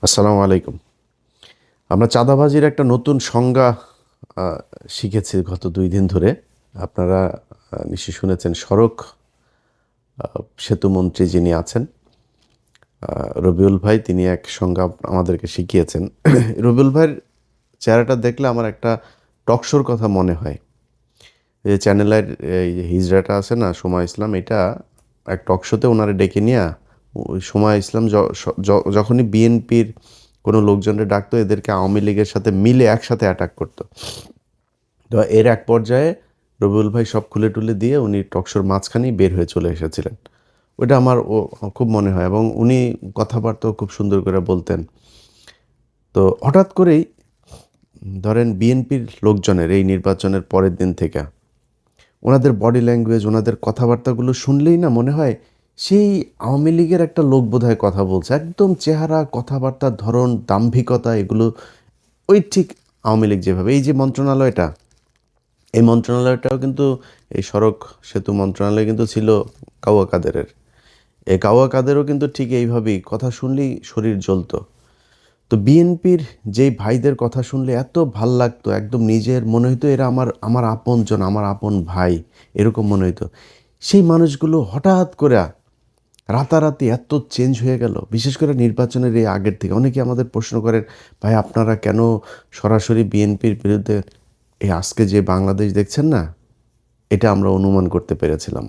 আসসালামু আলাইকুম। আমরা চাঁদাবাজির একটা নতুন সংজ্ঞা আ শিখেছি গত ২ দিন ধরে। আপনারা নিশ্চয়ই শুনেছেন সড়ক সেতুমন্ত্রী যিনি আছেন, আ রবিউল ভাই তিনি এক সংজ্ঞা আমাদেরকে শিখিয়েছেন। রবিউল ভাইয়ের চেহারাটা দেখলে আমার একটা টক শোর কথা মনে হয়। এই যে চ্যানেল আইর এই যে হিজড়াটা আছে না, সময় ইসলাম, এটা এক টক শোতে উনারে ডেকে নিয়া ওই সময় ইসলাম যখনই বিএনপির কোনো লোকজনরে ডাকতো এদেরকে আওয়ামী লীগের সাথে মিলে একসাথে অ্যাটাক করত। তো এর এক পর্যায়ে রবিউল ভাই সব খুলে-টুলে দিয়ে উনি টক শোর মাঝখানেই বের হয়ে চলে এসেছিলেন। ওইটা আমার খুব মনে হয় এবং উনি কথাবার্তাও খুব সুন্দর করে বলতেন। তো হঠাৎ করেই ধরেন বিএনপির লোকজনের এই নির্বাচনের পরের দিন থেকে ওনাদের বডি ল্যাঙ্গুয়েজ, ওনাদের কথাবার্তাগুলো শুনলেই না মনে হয় সেই আওয়ামী লীগের একটা লোক বোধহয় কথা বলছে। একদম চেহারা, কথাবার্তার ধরন, দাম্ভিকতা এগুলো ওই ঠিক আওয়ামী লীগ যেভাবে। এই যে মন্ত্রণালয়টা, এই মন্ত্রণালয়টাও কিন্তু এই সড়ক সেতু মন্ত্রণালয় কিন্তু ছিল কাওয়া কাদেরের। এই কাওয়া কাদেরও কিন্তু ঠিক এইভাবেই কথা শুনলেই শরীর জ্বলতো। তো বিএনপির যেই ভাইদের কথা শুনলে এত ভাল লাগতো, একদম নিজের মনে হইতো এরা আমার আমার আপনজন, আমার আপন ভাই, এরকম মনে হইতো। সেই মানুষগুলো হঠাৎ করে রাতারাতি এত চেঞ্জ হয়ে গেল, বিশেষ করে নির্বাচনের এই আগের থেকে। অনেকে আমাদের প্রশ্ন করেন, ভাই আপনারা কেন সরাসরি বিএনপির বিরুদ্ধে এই আজকে যে বাংলাদেশ দেখছেন না, এটা আমরা অনুমান করতে পেরেছিলাম।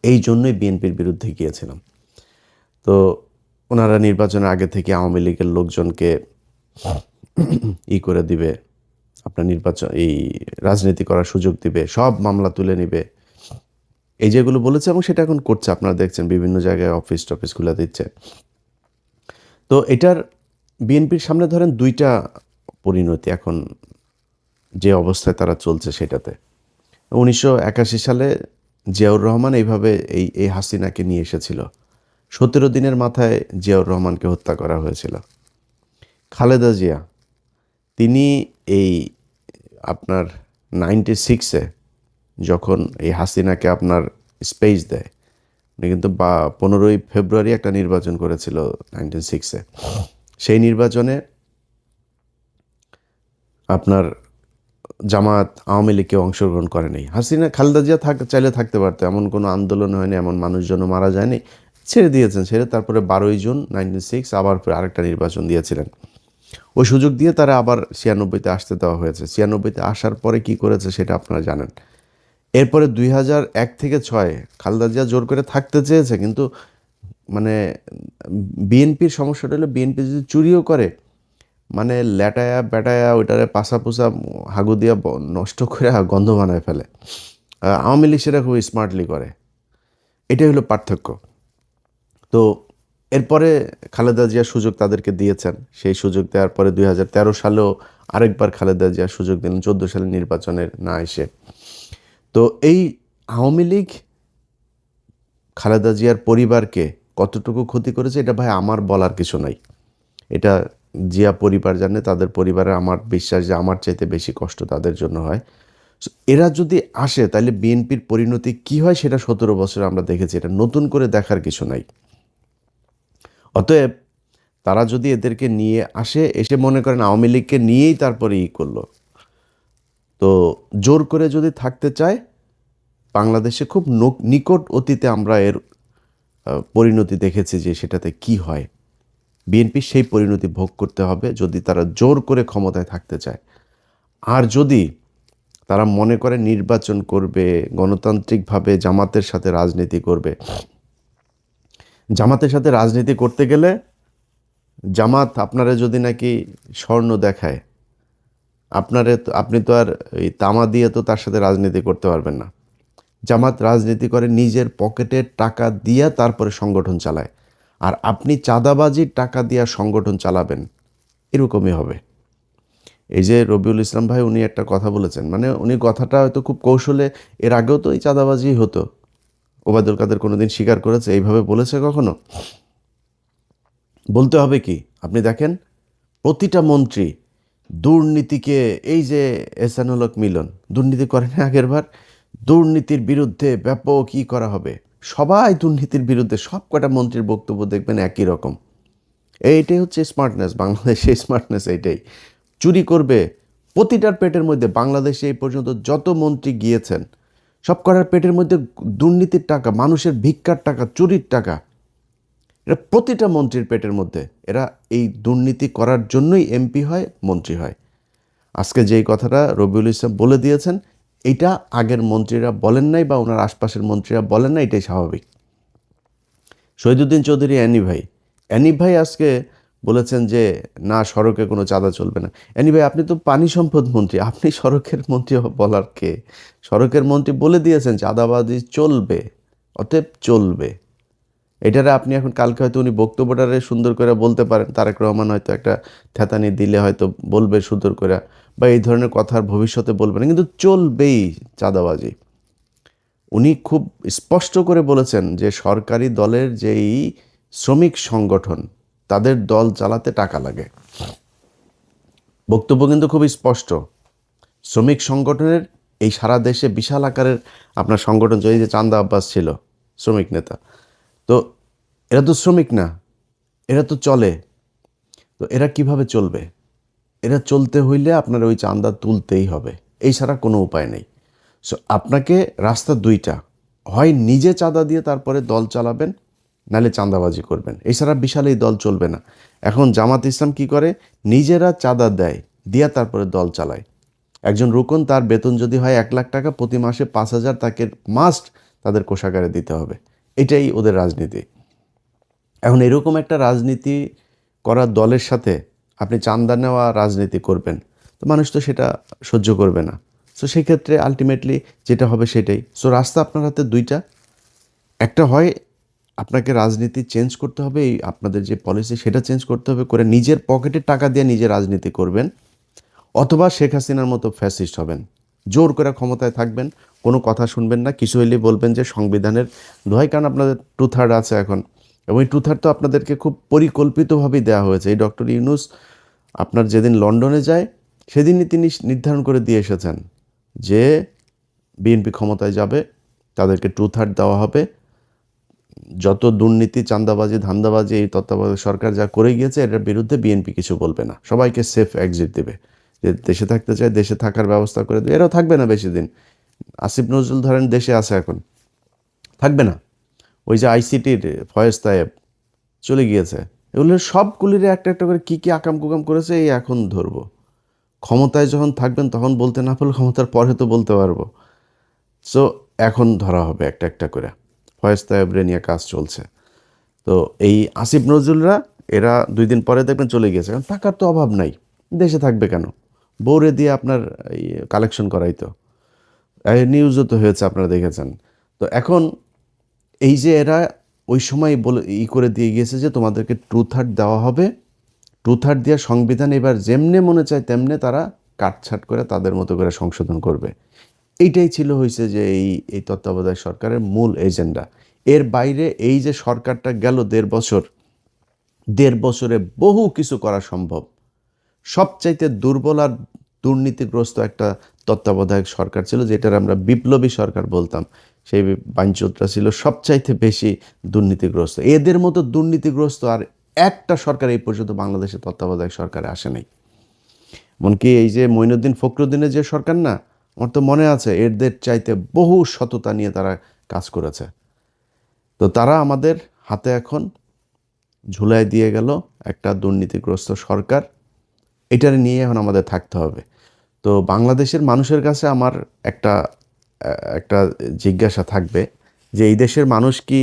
এই জন্যই বিএনপির বিরুদ্ধে গিয়েছিলাম। তো ওনারা নির্বাচনের আগে থেকে আওয়ামী লীগের লোকজনকে করে দিবে, আপনার নির্বাচন এই রাজনীতি করার সুযোগ দিবে, সব মামলা তুলে নিবে, এই যেগুলো বলেছে এবং সেটা এখন করছে। আপনারা দেখছেন বিভিন্ন জায়গায় অফিস টফিস খুলে দিচ্ছে। তো এটার বিএনপির সামনে ধরেন ২টা পরিণতি এখন যে অবস্থায় তারা চলছে সেটাতে। ১৯৮১ সালে জিয়াউর রহমান এইভাবে এই হাসিনাকে নিয়ে এসেছিল। ১৭ দিনের মাথায় জিয়াউর রহমানকে হত্যা করা হয়েছিল। খালেদা জিয়া তিনি এই আপনার 96 এ যখন এই হাসিনাকে আপনার স্পেস দেয়, উনি কিন্তু ১৫ই ফেব্রুয়ারি একটা নির্বাচন করেছিল 1906 এ। সেই নির্বাচনে আপনার জামায়াত, আওয়ামী লীগ কেউ অংশগ্রহণ করে নাই। খালেদা জিয়া চাইলে থাকতে পারতো। এমন কোনো আন্দোলন হয়নি, এমন মানুষজনও মারা যায়নি। ছেড়ে দিয়েছেন। ছেড়ে তারপরে ১২ই জুন 1906 আবার ফের আরেকটা নির্বাচন দিয়েছিলেন। ওই সুযোগ দিয়ে তারা আবার ৯৬ তে আসতে দেওয়া হয়েছে। ৯৬ তে আসার পরে কি করেছে সেটা আপনারা জানেন। এরপরে ২০০১ থেকে ৬ খালেদা জিয়া জোর করে থাকতে চেয়েছে, কিন্তু মানে বিএনপির সমস্যাটা হলো বিএনপি যদি চুরিও করে, মানে ল্যাটায়া ব্যাটায়া ওইটারে পাছা-পুছা হাগু দিয়া নষ্ট করে গন্ধ বানায় ফেলে। আওয়ামী লীগ সেটা খুব স্মার্টলি করে। এটাই হলো পার্থক্য। তো এরপরে খালেদা জিয়া সুযোগ তাদেরকে দিয়েছেন। সেই সুযোগ দেওয়ার পরে ২০১৩ সালেও আরেকবার খালেদা জিয়া সুযোগ দিলেন ১৪ সালের নির্বাচনের না এসে। তো এই আওয়ামী লীগ খালেদা জিয়ার পরিবারকে কতটুকু ক্ষতি করেছে এটা ভাই আমার বলার কিছু নাই। এটা জিয়া পরিবার জানে, তাদের পরিবারে আমার বিশ্বাস যে আমার চাইতে বেশি কষ্ট তাদের জন্য হয়। সো এরা যদি আসে তাহলে বিএনপির পরিণতি কি হয় সেটা ১৭ বছরে আমরা দেখেছি। এটা নতুন করে দেখার কিছু নাই। অতএব তারা যদি এদেরকে নিয়ে আসে, এসে মনে করেন আওয়ামী লীগকে নিয়েই তারপরে করলো। তো জোর করে যদি থাকতে চায়, বাংলাদেশে খুব নিকট অতীতে আমরা এর পরিণতি দেখেছি যে সেটাতে কি হয়। বিএনপি সেই পরিণতি ভোগ করতে হবে যদি তারা জোর করে ক্ষমতায় থাকতে চায়। আর যদি তারা মনে করে নির্বাচন করবে, গণতান্ত্রিকভাবে জামাতের সাথে রাজনীতি করবে, জামাতের সাথে রাজনীতি করতে গেলে জামাত আপনারা যদি নাকি স্বর্ণ দেখায়, আপনি তো আর এই তামা দিয়ে তো তার সাথে রাজনীতি করতে পারবেন না। জামাত রাজনীতি করে নিজের পকেটের টাকা দিয়া তারপরে সংগঠন চালায়। আর আপনি চাঁদাবাজির টাকা দিয়া সংগঠন চালাবেন, এরকমই হবে। এই যে রবিউল ইসলাম ভাই উনি একটা কথা বলেছেন, মানে উনি কথাটা হয়তো খুব কৌশলে, এর আগেও তো এই চাঁদাবাজি হতো। ওবায়দুল কাদের কোনোদিন স্বীকার করেছে, এইভাবে বলেছে কখনো? বলতে হবে কি, আপনি দেখেন প্রতিটা মন্ত্রী দুর্নীতিকে, এই যে এহসানুল হক মিলন দুর্নীতি করেন আগের বার, দুর্নীতির বিরুদ্ধে ব্যাপক করা হবে, সবাই দুর্নীতির বিরুদ্ধে, সব কটা মন্ত্রীর বক্তব্য দেখবেন একই রকম। এইটাই হচ্ছে স্মার্টনেস, বাংলাদেশের স্মার্টনেস এইটাই। চুরি করবে প্রতিটার পেটের মধ্যে। বাংলাদেশে এই পর্যন্ত যত মন্ত্রী গিয়েছেন সব করার পেটের মধ্যে দুর্নীতির টাকা, মানুষের ভিক্ষার টাকা, চুরির টাকা, এটা প্রতিটা মন্ত্রীর পেটের মধ্যে। এরা এই দুর্নীতি করার জন্যই এমপি হয়, মন্ত্রী হয়। আজকে যেই কথাটা রবিউল ইসলাম বলে দিয়েছেন, এটা আগের মন্ত্রীরা বলেন নাই বা ওনার আশপাশের মন্ত্রীরা বলেন না, এটাই স্বাভাবিক। শহীদুদ্দিন চৌধুরী অ্যানি ভাই আজকে বলেছেন যে না, সড়কে কোনো চাঁদা চলবে না। অ্যানি ভাই, আপনি তো পানি সম্পদ মন্ত্রী, আপনি সড়কের মন্ত্রী বলার কে? সড়কের মন্ত্রী বলে দিয়েছেন চাঁদাবাজি চলবে, অতএব চলবে। এটারে আপনি এখন কালকে হয়তো উনি বক্তব্যটারে সুন্দর করে বলতে পারেন, তারেক রহমান হয়তো একটা থ্যাতানি দিলে হয়তো বলবে সুন্দর করে, বা এই ধরনের কথার ভবিষ্যতে বলবে না, কিন্তু চলবেই চাঁদাবাজি। উনি খুব স্পষ্ট করে বলেছেন যে সরকারি দলের যেই শ্রমিক সংগঠন, তাদের দল চালাতে টাকা লাগে। বক্তব্য কিন্তু খুব স্পষ্ট। শ্রমিক সংগঠনের এই সারা দেশে বিশাল আকারের আপনার সংগঠন, এই যে চান্দা আব্বাস ছিল শ্রমিক নেতা, তো এরা তো শ্রমিক না, এরা তো চলে। তো এরা কিভাবে চলবে? এরা চলতে হইলে আপনার ওই চান্দা তুলতেই হবে, এই ছাড়া কোনো উপায় নেই। সো আপনাকে রাস্তা দুইটা, হয় নিজে চাঁদা দিয়ে তারপরে দল চালাবেন, নাহলে চাঁদাবাজি করবেন, এছাড়া বিশাল এই দল চলবে না। এখন জামাত ইসলাম কি করে? নিজেরা চাঁদা দেয়, দিয়া তারপরে দল চালায়। একজন রুকন, তার বেতন যদি হয় 1 লাখ টাকা, প্রতি মাসে 5,000 তাকে মাস্ট তাদের কোষাগারে দিতে হবে। এটাই ওদের রাজনীতি। এখন এরকম একটা রাজনীতি করা দলের সাথে আপনি চাঁদা নেওয়া রাজনীতি করবেন, তো মানুষ তো সেটা সহ্য করবে না। সো সেক্ষেত্রে আলটিমেটলি যেটা হবে সেটাই। সো রাস্তা আপনার হাতে দুইটা, একটা হয় আপনাকে রাজনীতি চেঞ্জ করতে হবে, এই আপনাদের যে পলিসি সেটা চেঞ্জ করতে হবে, করে নিজের পকেটের টাকা দিয়ে নিজে রাজনীতি করবেন, অথবা শেখ হাসিনার মতো ফ্যাসিস্ট হবেন, জোর করে ক্ষমতায় থাকবেন, কোনো কথা শুনবেন না, কিছু হইলে বলবেন যে সংবিধানের দোহাই, কারণ আপনাদের 2/3 আছে এখন, এবং এই 2/3 তো আপনাদেরকে খুব পরিকল্পিতভাবেই দেওয়া হয়েছে। এই ডক্টর ইউনূস আপনার যেদিন লন্ডনে যায় সেদিনই তিনি নির্ধারণ করে দিয়ে এসেছেন যে বিএনপি ক্ষমতায় যাবে, তাদেরকে 2/3 দেওয়া হবে, যত দুর্নীতি, চাঁদাবাজি, ধান্দাবাজি এই তত্ত্বাবধায়ক সরকার যা করে গিয়েছে এটার বিরুদ্ধে বিএনপি কিছু বলবে না, সবাইকে সেফ এক্সিট দেবে। যে দেশে থাকতে চায় দেশে থাকার ব্যবস্থা করে দেবে, এরাও থাকবে না বেশি দিন। আসিফ নজরুল ধরেন দেশে আছে, এখন থাকবে না। ওই যে আইসিটির ফয়েজ তায়েব চলে গিয়েছে, এগুলো সবগুলির একটা একটা করে কী কী আকাম কুকাম করেছে এই এখন ধরবো। ক্ষমতায় যখন থাকবেন তখন বলতে না পারলে ক্ষমতার পরে তো বলতে পারবো। সো এখন ধরা হবে একটা একটা করে। ফয়েজ তায়েবরে নিয়ে কাজ চলছে। তো এই আসিফ নজরুলরা এরা 2 দিন পরে দেখবেন চলে গিয়েছে, কারণ টাকার তো অভাব নাই, দেশে থাকবে কেন? বউরে দিয়ে আপনার এই কালেকশন করাইতো, নিউজও তো হয়েছে, আপনারা দেখেছেন। তো এখন এই যে এরা ওই সময় বলে করে দিয়ে গিয়েছে যে তোমাদেরকে 2/3 দেওয়া হবে, 2/3 দেওয়া সংবিধান এবার যেমনে মনে চায় তেমনে তারা কাটছাট করে তাদের মতো করে সংশোধন করবে। এইটাই ছিল হয়েছে যে এই তত্ত্বাবধায়ক সরকারের মূল এজেন্ডা। এর বাইরে এই যে সরকারটা গেল 1.5 বছর, 1.5 বছরে বহু কিছু করা সম্ভব। সবচাইতে দুর্বল আর দুর্নীতিগ্রস্ত একটা তত্ত্বাবধায়ক সরকার ছিল, যেটার আমরা বিপ্লবী সরকার বলতাম। সেই বাঞ্চোতরা ছিল সবচাইতে বেশি দুর্নীতিগ্রস্ত। এদের মতো দুর্নীতিগ্রস্ত আর একটা সরকার এই পর্যন্ত বাংলাদেশের তত্ত্বাবধায়ক সরকারে আসে নাই। এমনকি এই যে মঈনুদ্দিন ফখরুদ্দিনের যে সরকার না, আমার তো মনে আছে এদের চাইতে বহু সততা নিয়ে তারা কাজ করেছে। তো তারা আমাদের হাতে এখন ঝুলাই দিয়ে গেল একটা দুর্নীতিগ্রস্ত সরকার। এটার নিয়ে এখন আমাদের থাকতে হবে। তো বাংলাদেশের মানুষের কাছে আমার একটা একটা জিজ্ঞাসা থাকবে যে এই দেশের মানুষ কি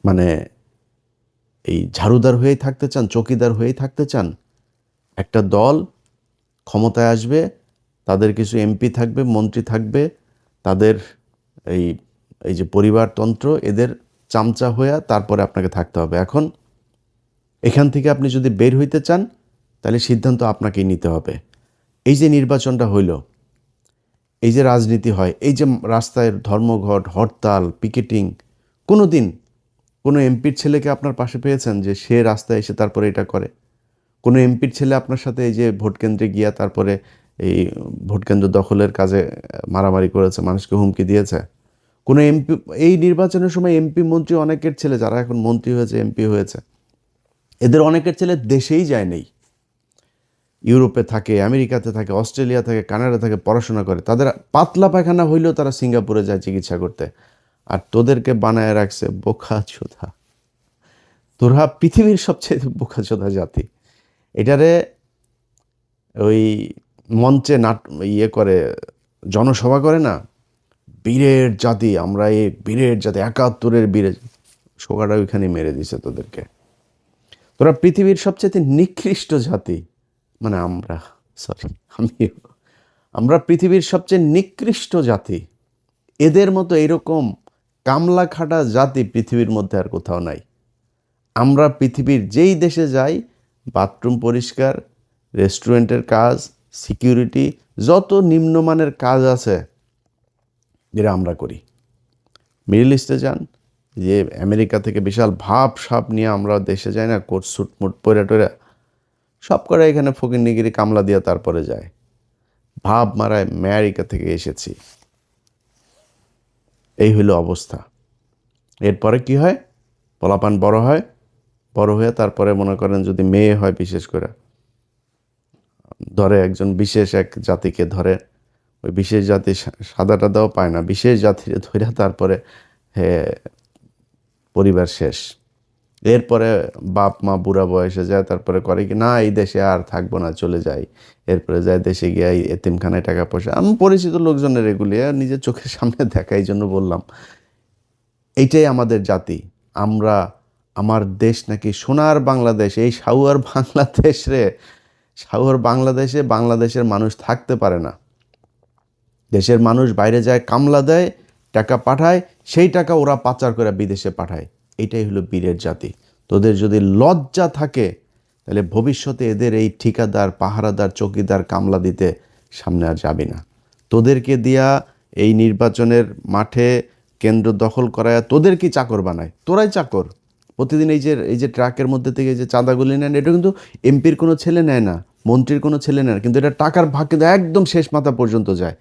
মানে এই ঝাড়ুদার হয়েই থাকতে চান, চকিদার হয়েই থাকতে চান? একটা দল ক্ষমতায় আসবে, তাদের কিছু এমপি থাকবে, মন্ত্রী থাকবে, তাদের এই এই যে পরিবারতন্ত্র, এদের চামচা হয়ে তারপরে আপনাকে থাকতে হবে। এখন এখান থেকে আপনি যদি বের হইতে চান তাহলে সিদ্ধান্ত আপনাকেই নিতে হবে। এই যে নির্বাচনটা হইল, এই যে রাজনীতি হয়, এই যে রাস্তায় ধর্মঘট, হরতাল, পিকেটিং, কোনো দিন কোনো এমপির ছেলেকে আপনার পাশে পেয়েছেন যে সে রাস্তায় এসে তারপরে এটা করে? কোনো এমপির ছেলে আপনার সাথে এই যে ভোট কেন্দ্রে গিয়া তারপরে এই ভোট কেন্দ্র দখলের কাজে মারামারি করেছে, মানুষকে হুমকি দিয়েছে? কোনো এমপি, এই নির্বাচনের সময় এমপি মন্ত্রী অনেকের ছেলে যারা এখন মন্ত্রী হয়েছে, এমপি হয়েছে, এদের অনেকের ছেলে দেশেই যায় নেই, ইউরোপে থাকে, আমেরিকাতে থাকে, অস্ট্রেলিয়া থাকে, কানাডা থাকে, পড়াশোনা করে। তাদের পাতলা পায়খানা হইলেও তারা সিঙ্গাপুরে যায় চিকিৎসা করতে। আর তোদেরকে বানায় রাখছে বোকাচোদা। তোরা পৃথিবীর সবচেয়ে বোকাচোদা জাতি। এটারে ওই মঞ্চে করে জনসভা করে না, বীরের জাতি, আমরা এই বীরের জাতি, 71-এর বীরের, সোগাটা ওইখানে মেরে দিছে তোদেরকে। তোরা পৃথিবীর সবচেয়ে নিকৃষ্ট জাতি, মানে আমরা পৃথিবীর সবচেয়ে নিকৃষ্ট জাতি। এদের মতো এরকম কামলা খাটা জাতি পৃথিবীর মধ্যে আর কোথাও নাই। আমরা পৃথিবীর যেই দেশে যাই, বাথরুম পরিষ্কার, রেস্টুরেন্টের কাজ, সিকিউরিটি, যত নিম্নমানের কাজ আছে যেটা আমরা করি। মিডল ইস্টে যান, যে আমেরিকা থেকে বিশাল ভাব সাপ নিয়ে আমরা দেশে যাই না, কোট সুট মুট পরে টরে, সব করে এখানে ফকিরনিগিরি কামলা দিয়ে তারপরে যায়। ভাব মারায় আমেরিকা থেকে এসেছি, এই হইল অবস্থা। এরপরে কি হয়? পোলাপান বড় হয়, বড় হয়ে তারপরে মনে করেন যদি মেয়ে হয়, বিশেষ করে ধরে একজন বিশেষ এক জাতিকে ধরে, ওই বিশেষ জাতি সাদা টাদাও পায় না, বিশেষ জাতির ধরে তারপরে পরিবার শেষ। এরপরে বাপ মা বুড়া বয়সে যায়, তারপরে করে কি না এই দেশে আর থাকবো না, চলে যাই। এরপরে যায় দেশে গিয়ে এতিমখানায় টাকা পয়সা, আমি পরিচিত লোকজনের এগুলি নিজের চোখের সামনে দেখা, এই জন্য বললাম এইটাই আমাদের জাতি। আমার দেশ নাকি সোনার বাংলাদেশ, এই সাউয়ার বাংলাদেশ রে, সাউয়ার বাংলাদেশে বাংলাদেশের মানুষ থাকতে পারে না। দেশের মানুষ বাইরে যায়, কামলা দেয়, টাকা পাঠায়, সেই টাকা ওরা পাচার করে বিদেশে পাঠায়। এটাই হলো বীরের জাতি। তোদের যদি লজ্জা থাকে তাহলে ভবিষ্যতে এদের এই ঠিকাদার, পাহারাদার, চৌকিদার কামলা দিতে সামনে আর যাবি না। তোদেরকে দিয়া এই নির্বাচনের মাঠে কেন্দ্র দখল করায় তোদের কি চাকর বানায়? তোরাই চাকর। প্রতিদিন এই যে ট্রাকের মধ্যে থেকে যে চাঁদাগুলি নেন, এটা কিন্তু এমপির কোনো ছেলে নেয় না, মন্ত্রীর কোনো ছেলে নেয় না, কিন্তু এটা টাকার ভাগ কিন্তু একদম শেষ মাথা পর্যন্ত যায়।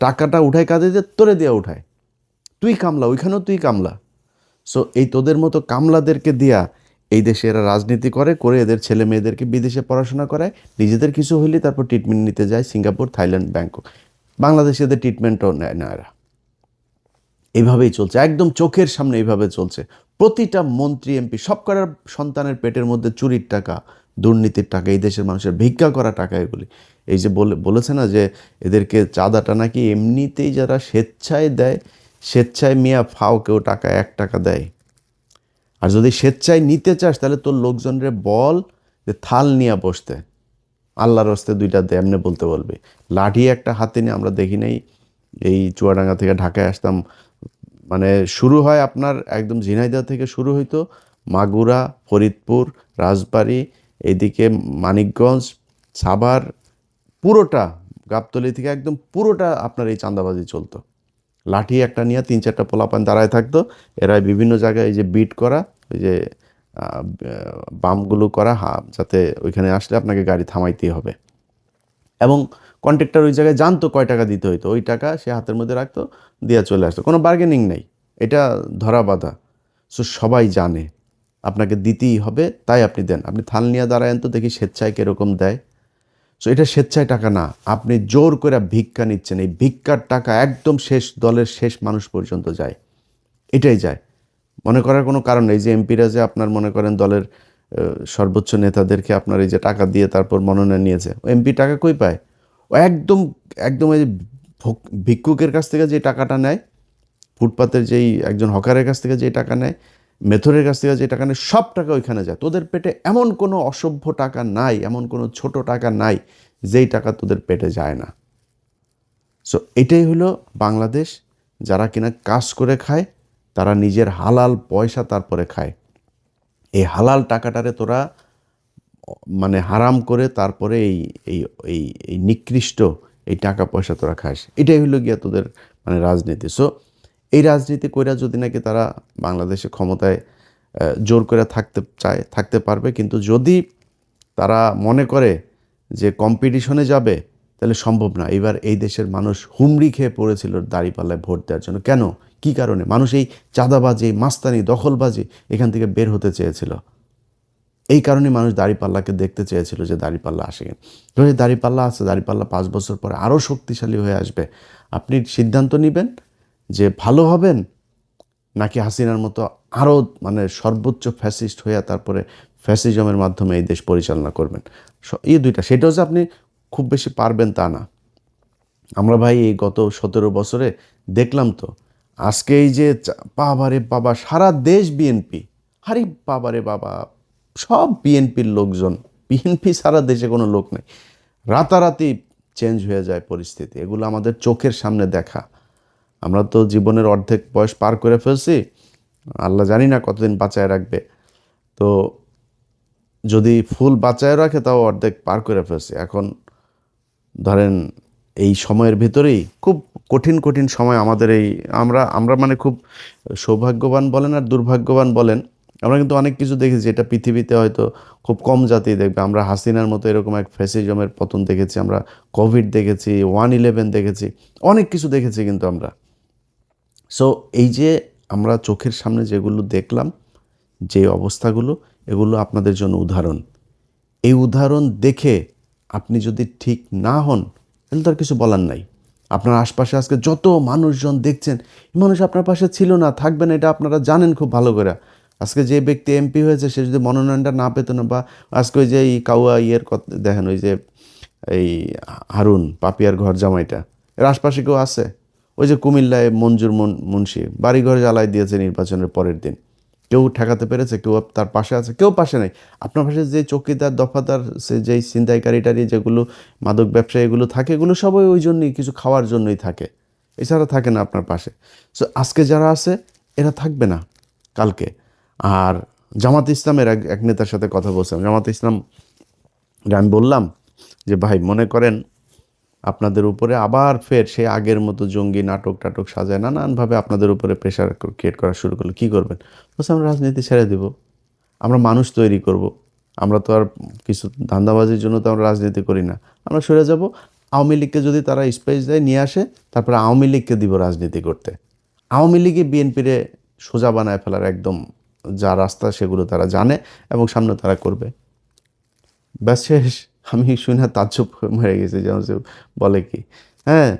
টাকাটা উঠায় কাঁদে দিয়ে তোরে দিয়ে উঠায়, তুই কামলা, ওইখানেও তুই কামলা। সো এই তোদের মতো কামলাদেরকে দিয়া এই দেশে এরা রাজনীতি করে এদের ছেলে মেয়েদেরকে বিদেশে পড়াশোনা করায়, নিজেদের কিছু হইলে তারপর ট্রিটমেন্ট নিতে যায় সিঙ্গাপুর, থাইল্যান্ড, ব্যাংকক। বাংলাদেশে এদের ট্রিটমেন্টও নেয় না এরা। এইভাবেই চলছে, একদম চোখের সামনে এইভাবে চলছে। প্রতিটা মন্ত্রী, এমপি, সব করার সন্তানের পেটের মধ্যে চুরির টাকা, দুর্নীতির টাকা, এই দেশের মানুষের ভিক্ষা করা টাকা এগুলি। এই যে বলেছে না যে এদেরকে চাঁদাটা নাকি এমনিতেই যারা স্বেচ্ছায় দেয়, স্বেচ্ছায় মিয়া ফাও কেউ টাকা 1 টাকা দেয়। আর যদি স্বেচ্ছায় নিতে চাস তাহলে তোর লোকজনরে বল যে থাল নিয়ে বসতে, আল্লাহর হস্তে 2টা দে, এমনি বলতে বলবে। লাঠি একটা হাতে নিয়ে, আমরা দেখি নাই এই চুয়াডাঙ্গা থেকে ঢাকায় আসতাম, মানে শুরু হয় আপনার একদম ঝিনাইদহ থেকে শুরু হইতো, মাগুরা, ফরিদপুর, রাজবাড়ী, এইদিকে মানিকগঞ্জ, সাভার, পুরোটা গাবতলী থেকে একদম পুরোটা আপনার এই চাঁদাবাজি চলতো। লাঠি একটা নিয়ে 3-4টা পোলাপান দাঁড়ায় থাকতো, এরা বিভিন্ন জায়গায় এই যে বিট করা, ওই যে বামগুলো করা, যাতে ওইখানে আসলে আপনাকে গাড়ি থামাইতেই হবে। এবং কন্ট্রাক্টর ওই জায়গায় জানতো কয় টাকা দিতে হইতো, ওই টাকা সে হাতের মধ্যে রাখতো, দিয়ে চলে আসতো, কোনো বার্গেনিং নেই, এটা ধরা বাঁধা। সো সবাই জানে আপনাকে দিতেই হবে, তাই আপনি দেন। আপনি থাল নিয়ে দাঁড়ায়েন তো দেখি স্বেচ্ছায় কীরকম দেয়। সো এটা স্বেচ্ছায় টাকা না, আপনি জোর করে ভিক্ষা নিচ্ছেন। এই ভিক্ষার টাকা একদম শেষ দলের শেষ মানুষ পর্যন্ত যায়, এটাই যায়। মনে করার কোনো কারণ নেই যে এমপিরা যে আপনার মনে করেন দলের সর্বোচ্চ নেতাদেরকে আপনার এই যে টাকা দিয়ে তারপর মনোনয়ন নিয়েছে, ও এমপি টাকা কই পায়? ও একদম একদম এই ভিক্ষুকের কাছ থেকে যে টাকাটা নেয়, ফুটপাতের যেই একজন হকারের কাছ থেকে যে টাকা নেয়, মেথরের কাছ থেকে যে টাকা নেয়, সব টাকা ওইখানে যায়। তোদের পেটে এমন কোনো অসভ্য টাকা নাই, এমন কোনো ছোট টাকা নাই যেই টাকা তোদের পেটে যায় না। সো এটাই হলো বাংলাদেশ। যারা কিনা কাজ করে খায়, তারা নিজের হালাল পয়সা তারপরে খায়। এই হালাল টাকাটারে তোরা মানে হারাম করে তারপরে এই এই এই এই নিকৃষ্ট এই টাকা পয়সা তোরা খাস। এটাই হলো গিয়া তোদের মানে রাজনীতি। সো এই রাজনীতি কইরা যদি নাকি তারা বাংলাদেশে ক্ষমতায় জোর করে থাকতে চায়, থাকতে পারবে। কিন্তু যদি তারা মনে করে যে কম্পিটিশনে যাবে, তাহলে সম্ভব না। এবার এই দেশের মানুষ হুমড়ি খেয়ে পড়েছিল দাঁড়িপাল্লায় ভোট দেওয়ার জন্য। কেন? কী কারণে? মানুষ এই চাঁদাবাজি, মাস্তানি, দখলবাজি এখান থেকে বের হতে চেয়েছিল। এই কারণে মানুষ দাঁড়িপাল্লাকে দেখতে চেয়েছিল যে দাঁড়িপাল্লা আসে কিনা। ধরে দাঁড়িপাল্লা আছে, দাঁড়িপাল্লা 5 বছর পরে আরও শক্তিশালী হয়ে আসবে। আপনি সিদ্ধান্ত নেবেন যে ভালো হবেন, নাকি হাসিনার মতো আরও মানে সর্বোচ্চ ফ্যাসিস্ট হয়ে তারপরে ফ্যাসিজমের মাধ্যমে এই দেশ পরিচালনা করবেন। এই দুইটা, সেটাও যে আপনি খুব বেশি পারবেন তা না। আমরা ভাই এই গত 17 বছরে দেখলাম তো, আজকে এই যে বাবারে বাবা, সারা দেশ বিএনপি, আরে বাবারে বাবা, সব বিএনপির লোকজন, বিএনপি সারা দেশে কোনো লোক নেই, রাতারাতি চেঞ্জ হয়ে যায় পরিস্থিতি। এগুলো আমাদের চোখের সামনে দেখা। আমরা তো জীবনের অর্ধেক বয়স পার করে ফেলছি, আল্লাহ জানি না কতদিন বাঁচায় রাখবে। তো যদি ফুল বাঁচায় রাখে তাও অর্ধেক পার করে ফেলছি। এখন ধরেন এই সময়ের ভিতরেই খুব কঠিন কঠিন সময় আমাদের এই আমরা মানে খুব সৌভাগ্যবান বলেন আর দুর্ভাগ্যবান বলেন, আমরা কিন্তু অনেক কিছু দেখেছি এটা পৃথিবীতে হয়তো খুব কম জাতি দেখবে। আমরা হাসিনার মতো এরকম এক ফ্যাসিজমের পতন দেখেছি, আমরা কোভিড দেখেছি, 1/11 দেখেছি, অনেক কিছু দেখেছি কিন্তু আমরা। সো এই যে আমরা চোখের সামনে যেগুলো দেখলাম, যে অবস্থাগুলো, এগুলো আপনাদের জন্য উদাহরণ। এই উদাহরণ দেখে আপনি যদি ঠিক না হন তাহলে তার কিছু বলার নাই। আপনার আশপাশে আজকে যত মানুষজন দেখছেন, মানুষ আপনার পাশে ছিল না, থাকবে না, এটা আপনারা জানেন খুব ভালো করে। আজকে যে ব্যক্তি এমপি হয়েছে সে যদি মনোনয়নটা না পেত না, বা আজকে ওই যে এই কাউয়া কথা দেখেন, ওই যে এই হারুন পাপিয়ার ঘর জামাইটা, এর আশপাশে কেউ আছে? ওই যে কুমিল্লায় মঞ্জুর মুন্সি বাড়িঘর জ্বালাই দিয়েছে নির্বাচনের পরের দিন, কেউ ঠেকাতে পেরেছে? কেউ তার পাশে আছে? কেউ পাশে নেই। আপনার পাশে যে চৌকিদার, দফাদার, সে যেই ছিনতাইকারী যেগুলো মাদক ব্যবসায়ী এগুলো থাকে, এগুলো সবাই ওই জন্যই, কিছু খাওয়ার জন্যই থাকে, এছাড়া থাকে না আপনার পাশে। সো আজকে যারা আছে এরা থাকবে না কালকে। আর জামাত ইসলামের এক নেতার সাথে কথা বলছিলাম, জামাত ইসলাম আমি বললাম যে ভাই, মনে করেন আপনাদের উপরে আবার ফের সেই আগের মতো জঙ্গি নাটক সাজায় নানানভাবে আপনাদের উপরে প্রেশার ক্রিয়েট করা শুরু করলো, কী করবেন? বলছে আমরা রাজনীতি ছেড়ে দেব, আমরা মানুষ তৈরি করব। আমরা তো আর কিছু ধান্দাবাজির জন্য তো আমরা রাজনীতি করি না, আমরা সরে যাব। আওয়ামী লীগকে যদি তারা স্পেস দেয়, নিয়ে আসে, তারপরে আওয়ামী লীগকে দিব রাজনীতি করতে। আওয়ামী লীগে বিএনপিরে সোজা বানায় ফেলার একদম যা রাস্তা সেগুলো তারা জানে এবং সামনে তারা করবে। ব্যাস শেষ। আমি শুনে তাজ্জব মরে গেছি, যেমন সে বলে কি, হ্যাঁ,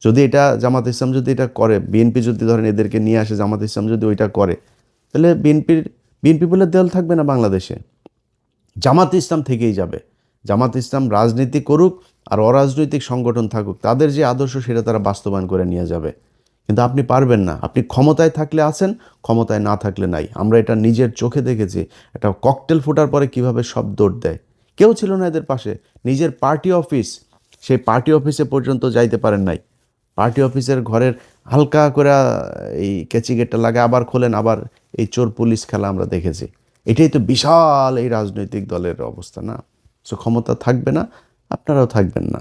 যদি এটা জামাত ইসলাম যদি এটা করে, বিএনপি যদি ধরেন এদেরকে নিয়ে আসে, জামাত ইসলাম যদি ওইটা করে, তাহলে বিএনপি বলে দল থাকবে না বাংলাদেশে, জামাত ইসলাম থেকেই যাবে। জামাত ইসলাম রাজনীতি করুক আর অরাজনৈতিক সংগঠন থাকুক, তাদের যে আদর্শ সেটা তারা বাস্তবায়ন করে নিয়ে যাবে। কিন্তু আপনি পারবেন না। আপনি ক্ষমতায় থাকলে আছেন, ক্ষমতায় না থাকলে নাই। আমরা এটা নিজের চোখে দেখেছি। একটা ককটেল ফোটার পরে কিভাবে সব দৌড় দেয়। কেউ ছিল না এদের পাশে। নিজের পার্টি অফিস, সেই পার্টি অফিসে পর্যন্ত যাইতে পারেন নাই। পার্টি অফিসের ঘরের হালকা করে এই কেচি গেটটা লাগে, আবার খোলেন, আবার এই চোর পুলিশ খেলা আমরা দেখেছি। এটাই তো বিশাল এই রাজনৈতিক দলের অবস্থা না? সো ক্ষমতা থাকবে না, আপনারাও থাকবেন না।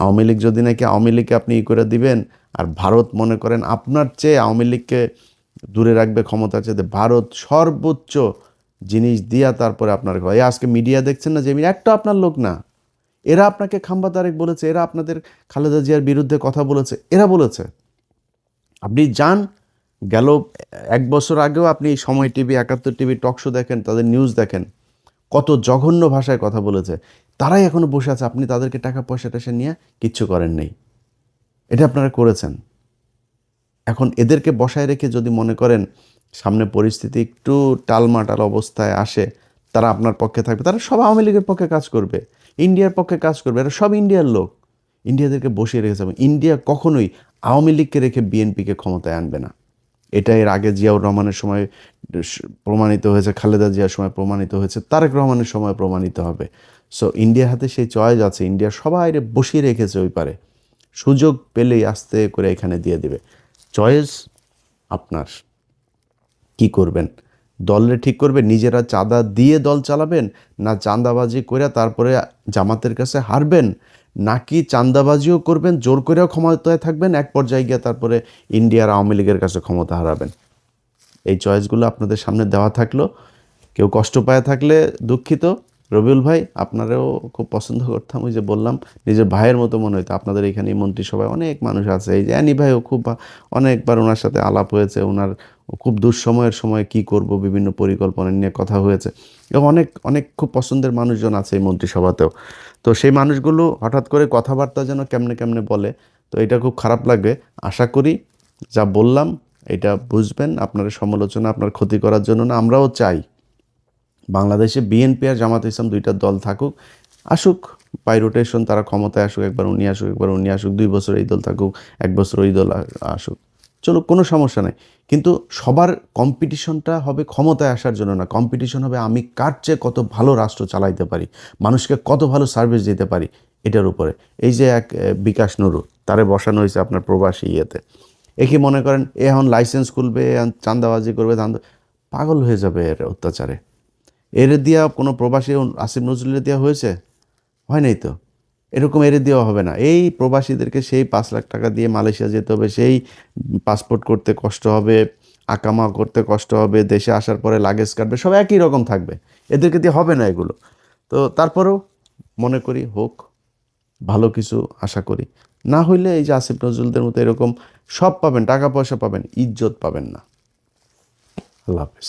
আওয়ামী লীগ যদি নাকি আওয়ামী লীগকে আপনি করে দিবেন, আর ভারত মনে করেন আপনার চেয়ে আওয়ামী লীগকে দূরে রাখবে ক্ষমতার চেয়ে, ভারত সর্বোচ্চ জিনিস দিয়া তারপরে আপনার ঘর। আজকে মিডিয়া দেখছেন না, যে একটা আপনার লোক না, এরা আপনাকে খাম্বা তারেক বলেছে, এরা আপনাদের খালেদা জিয়ার বিরুদ্ধে কথা বলেছে, এরা বলেছে। আপনি যান, গেল 1 বছর আগেও আপনি সময় টিভি, 71 টিভি টক শো দেখেন, তাদের নিউজ দেখেন, কত জঘন্য ভাষায় কথা বলেছে। তারাই এখনো বসে আছে, আপনি তাদেরকে টাকা পয়সা নিয়ে কিচ্ছু করেন নেই। এটা আপনারা করেছেন। এখন এদেরকে বসায় রেখে যদি মনে করেন সামনে পরিস্থিতি একটু টালমাটাল অবস্থায় আসে, তারা আপনার পক্ষে থাকবে, তারা সব আওয়ামী লীগের পক্ষে কাজ করবে, ইন্ডিয়ার পক্ষে কাজ করবে, এরা সব ইন্ডিয়ার লোক। ইন্ডিয়াদেরকে বসিয়ে রেখেছে। ইন্ডিয়া কখনোই আওয়ামী লীগকে রেখে বিএনপিকে ক্ষমতায় আনবে না। এটা এর আগে জিয়াউর রহমানের সময় প্রমাণিত হয়েছে, খালেদা জিয়ার সময় প্রমাণিত হয়েছে, তারেক রহমানের সময় প্রমাণিত হবে। সো ইন্ডিয়ার হাতে সেই চয়েস আছে। ইন্ডিয়া সবাই বসিয়ে রেখেছে ওই পারে, সুযোগ পেলেই আস্তে করে এখানে দিয়ে দিবে। চয়েস আপনার, কি করবেন? দলে ঠিক করবে নিজেরা চাঁদা দিয়ে দল চালাবেন, না চাঁদাবাজি করে তারপরে জামাতের কাছে হারবেন, নাকি চাঁদাবাজিও করবেন, জোর করেও ক্ষমতায় থাকবেন, এক পর্যায়ে গিয়ে তারপরে ইন্ডিয়ার আওয়ামী লীগের কাছে ক্ষমতা হারাবেন। এই চয়েসগুলো আপনাদের সামনে দেওয়া থাকলো। কেউ কষ্ট পায় থাকলে দুঃখিত, রবিউল ভাই আপনারও খুব পছন্দ করতাম, ওই যে বললাম নিজের ভাইয়ের মতো মনে হতো। আপনাদের এখানে মন্ত্রিসভায় অনেক মানুষ আছে, এই যে অ্যানি ভাইও খুব অনেকবার ওনার সাথে আলাপ হয়েছে, ওনার খুব দুঃসময়ের সময় কি করব বিভিন্ন পরিকল্পনা নিয়ে কথা হয়েছে, এবং অনেক অনেক খুব পছন্দের মানুষজন আছে এই মন্ত্রিসভাতেও। তো সেই মানুষগুলো হঠাৎ করে কথাবার্তা যেন কেমনে কেমনে বলে, তো এটা খুব খারাপ লাগে। আশা করি যা বললাম এটা বুঝবেন, আপনার সমালোচনা আপনার ক্ষতি করার জন্য না। আমরাও চাই বাংলাদেশে বিএনপি আর জামাত ইসলাম দুইটা দল থাকুক, আসুক বাই রোটেশন, তারা ক্ষমতায় আসুক, একবার উনি আসুক একবার উনি আসুক, 2 বছর এই দল থাকুক, 1 বছর ওই দল আসুক, চলো কোনো সমস্যা নাই। কিন্তু সবার কম্পিটিশনটা হবে ক্ষমতায় আসার জন্য না, কম্পিটিশন হবে আমি কার চেয়ে কত ভালো রাষ্ট্র চালাইতে পারি, মানুষকে কত ভালো সার্ভিস দিতে পারি, এটার উপরে। এই যে এক বিকাশ নুরু, তারে বসানো হয়েছে আপনার প্রবাসী ইয়েতে, একে মনে করেন এ এখন লাইসেন্স খুলবে, চাঁদাবাজি করবে, পাগল হয়ে যাবে এর অত্যাচারে। এর দিয়া কোনো প্রবাসী আসিফ নজরুলের দেওয়া হয়েছে? হয় নাই তো। এরকম এর দেওয়া হবে না। এই প্রবাসীদেরকে সেই 5 লাখ টাকা দিয়ে মালয়েশিয়া যেতে হবে, সেই পাসপোর্ট করতে কষ্ট হবে, আকামা করতে কষ্ট হবে, দেশে আসার পরে লাগেজ কাটবে, সব একই রকম থাকবে, এদেরকে দিয়ে হবে না এগুলো। তো তারপরেও মনে করি হোক, ভালো কিছু আশা করি। না হইলে এই যে আসিফ নজরুলদের মতো এরকম সব পাবেন, টাকা পয়সা পাবেন, ইজ্জত পাবেন না। আল্লাহ হাফেজ।